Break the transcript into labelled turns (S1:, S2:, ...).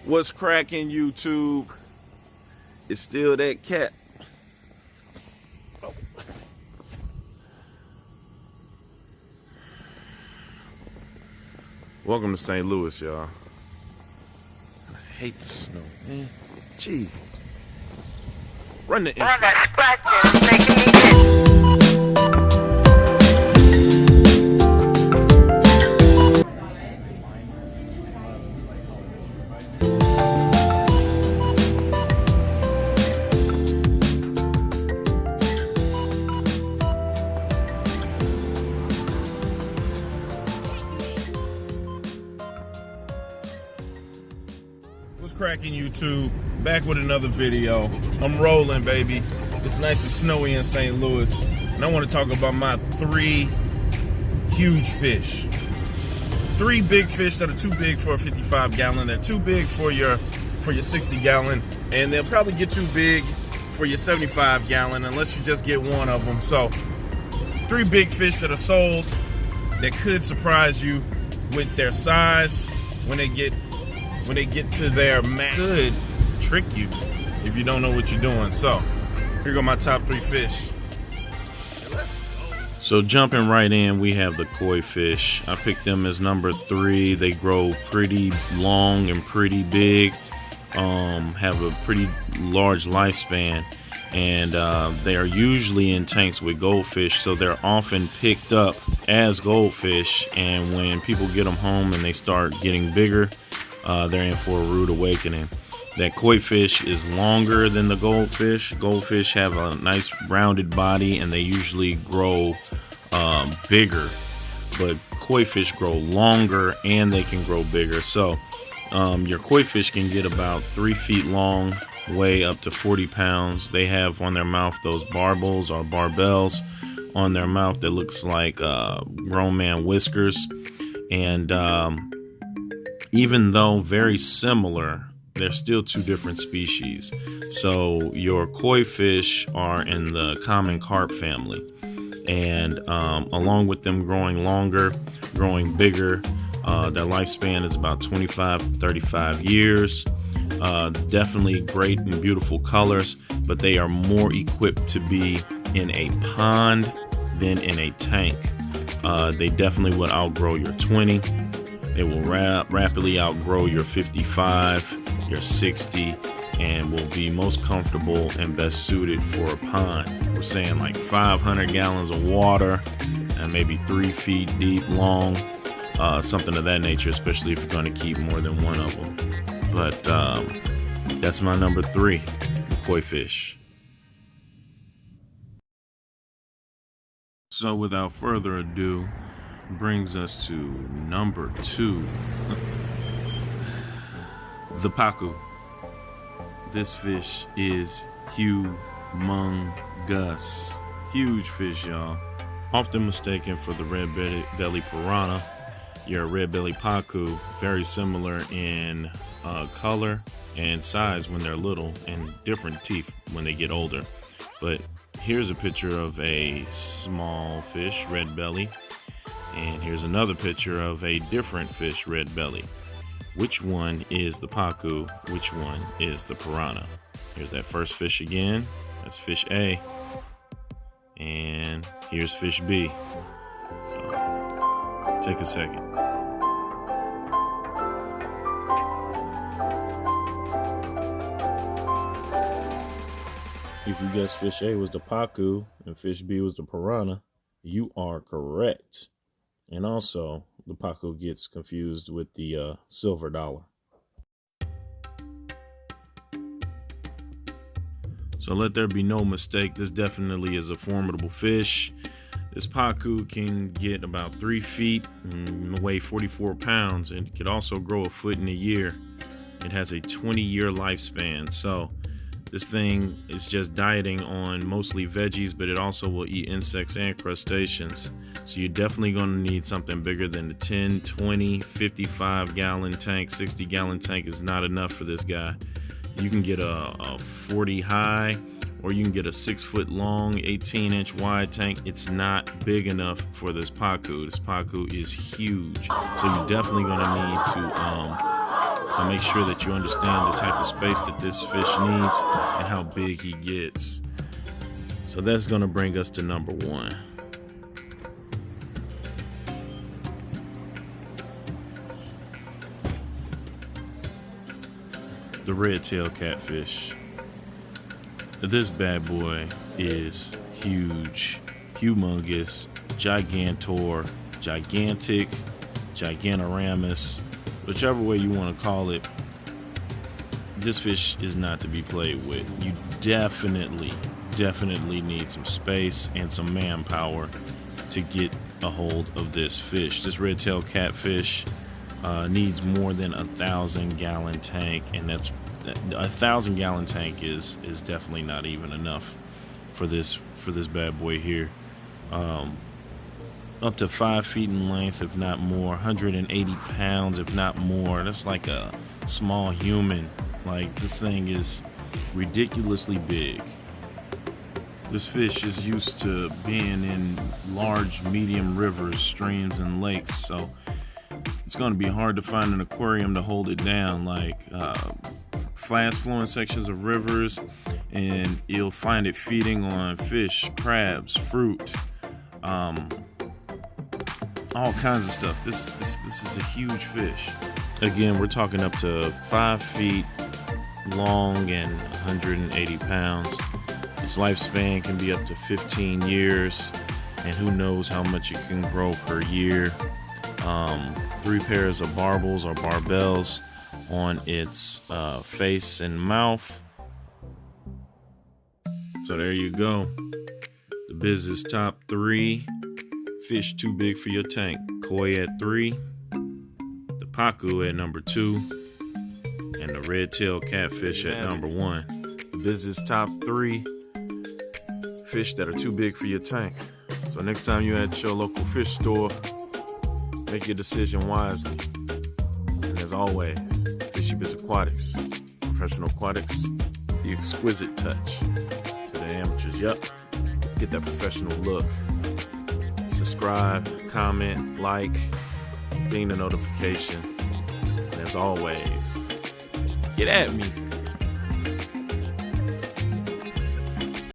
S1: What's cracking, YouTube? It's still that cat. Welcome to St. Louis, y'all. I hate the snow, man. Jeez. Run the intro.
S2: Making me itch.
S1: What's cracking, YouTube? Back with another video. I'm rolling, baby. It's nice and snowy in St. Louis, and I want to talk about my 3 huge fish. 3 big fish that are too big for a 55 gallon. They're too big for your 60 gallon, and they'll probably get too big for your 75 gallon unless you just get one of them. So 3 big fish that are sold that could surprise you with their size when they get to their max. Could trick you if you don't know what you're doing. So here go my top 3 fish. So jumping right in, we have the koi fish. I picked them as number 3. They grow pretty long and pretty big, have a pretty large lifespan, and they are usually in tanks with goldfish, so they're often picked up as goldfish, and when people get them home and they start getting bigger, they're in for a rude awakening. That koi fish is longer than the goldfish. Goldfish have a nice rounded body and they usually grow bigger, but koi fish grow longer and they can grow bigger. So your koi fish can get about 3 feet long, weigh up to 40 pounds. They have on their mouth those barbels or barbels on their mouth that looks like grown man whiskers, and even though very similar, they're still 2 different species. So your koi fish are in the common carp family, and along with them growing longer, growing bigger, their lifespan is about 25 to 35 years. Definitely great and beautiful colors, but they are more equipped to be in a pond than in a tank. They definitely will outgrow your 20. They will rapidly outgrow your 55, your 60, and will be most comfortable and best suited for a pond. We're saying like 500 gallons of water and maybe 3 feet deep, long, something of that nature, especially if you're going to keep more than one of them. But that's my number 3, the koi fish. So without further ado, brings us to number 2, the Paku. This fish is humongous. Huge fish, y'all. Often mistaken for the red belly piranha. Your red belly Paku, very similar in color and size when they're little, and different teeth when they get older. But here's a picture of a small fish, red belly. And here's another picture of a different fish, red belly. Which one is the Paku? Which one is the piranha? Here's that first fish again. That's fish A. And here's fish B. So take a second. If you guessed fish A was the Paku and fish B was the piranha, you are correct. And also, the Paku gets confused with the silver dollar. So let there be no mistake, this definitely is a formidable fish. This Paku can get about 3 feet and weigh 44 pounds, and it could also grow a foot in a year. It has a 20-year lifespan. So this thing is just dieting on mostly veggies, but it also will eat insects and crustaceans. So you're definitely going to need something bigger than the 10, 20, 55 gallon tank. 60 gallon tank is not enough for this guy. You can get a 40 high, or you can get a 6 foot long, 18-inch wide tank. It's not big enough for this Paku. This Paku is huge. So you're definitely going to need to make sure that you understand the type of space that this fish needs and how big he gets. So that's going to bring us to number 1. The RedTail Catfish. This bad boy is huge, humongous, gigantor, gigantic, giganoramus, whichever way you want to call it. This fish is not to be played with. You definitely need some space and some manpower to get a hold of this fish. This RedTail Catfish needs more than 1,000-gallon tank, and that's 1,000-gallon tank is definitely not even enough for this bad boy here. Up to 5 feet in length, if not more, 180 pounds, if not more. That's like a small human. Like, this thing is ridiculously big. This fish is used to being in large, medium rivers, streams, and lakes, so it's going to be hard to find an aquarium to hold it down. Like fast-flowing sections of rivers, and you'll find it feeding on fish, crabs, fruit, all kinds of stuff. This is a huge fish. Again, we're talking up to 5 feet long and 180 pounds. Its lifespan can be up to 15 years, and who knows how much it can grow per year. 3 pairs of barbels or barbels on its face and mouth. So there you go. The Bizz's top 3 fish too big for your tank. Koi at 3, the Paku at number 2, and the RedTail Catfish at number 1. The Bizz's top 3 fish that are too big for your tank. So next time you're at your local fish store, make your decision wisely. And as always, FishyBizzAquatics, professional aquatics, the exquisite touch. To the amateurs, yep, get that professional look. Subscribe, comment, like, ding the notification. And as always, get at me.